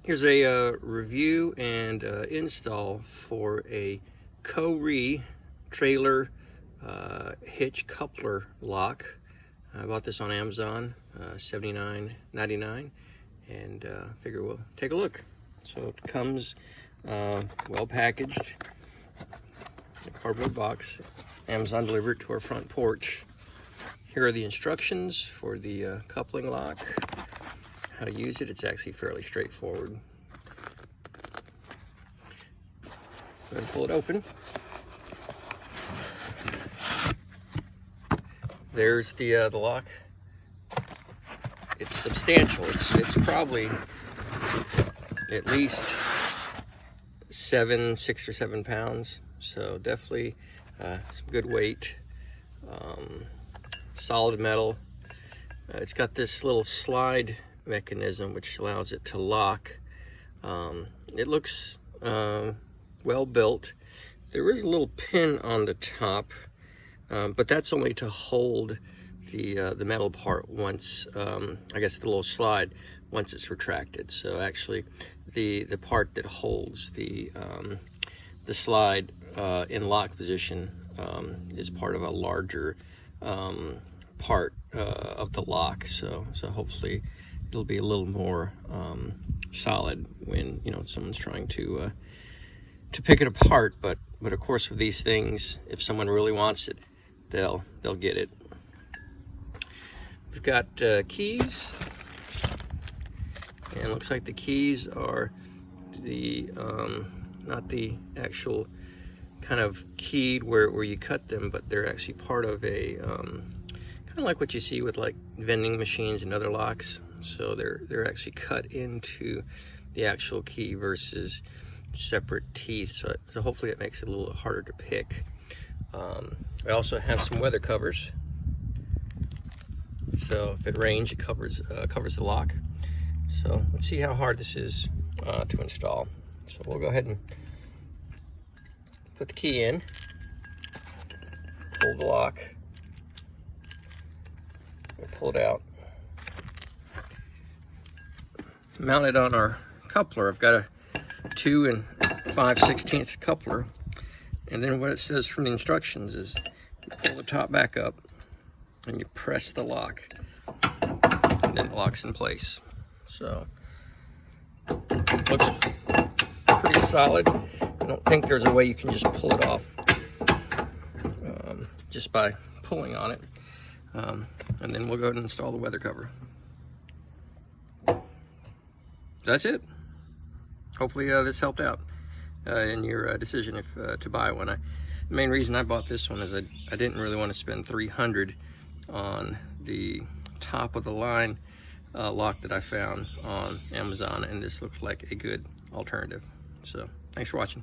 Here's a review and install for a KOHREE trailer hitch coupler lock. I bought this on Amazon, $79.99, and figure we'll take a look. So it comes well packaged, a cardboard box. Amazon delivered to our front porch. Here are the instructions for the coupling lock. How to use it, it's actually fairly straightforward. Go ahead and pull it open. There's the lock. It's substantial. It's probably at least 6 or 7 pounds. So definitely some good weight. Solid metal. It's got this little slide mechanism which allows it to lock. It looks well built. There is a little pin on the top, but that's only to hold the metal part once, I guess the little slide, once it's retracted. So actually the part that holds the slide in lock position is part of a larger part of the lock. So hopefully it'll be a little more solid when someone's trying to pick it apart. But of course, with these things, if someone really wants it, they'll get it. We've got keys, and it looks like the keys are the not the actual kind of keyed where you cut them, but they're actually part of a kind of like what you see with like vending machines and other locks. So they're actually cut into the actual key versus separate teeth. So hopefully it makes it a little harder to pick. I also have some weather covers. So if it rains, it covers the lock. So let's see how hard this is to install. So we'll go ahead and put the key in, pull the lock, and pull it out. Mounted on our coupler, I've got a 2 5/16 coupler, and then what it says from the instructions is you pull the top back up and you press the lock, and then it locks in place. So it looks pretty solid. I don't think there's a way you can just pull it off just by pulling on it. And then we'll go ahead and install the weather cover. That's it. Hopefully this helped out in your decision if to buy one. The main reason I bought this one is I didn't really want to spend $300 on the top of the line lock that I found on Amazon, and this looked like a good alternative. So thanks for watching.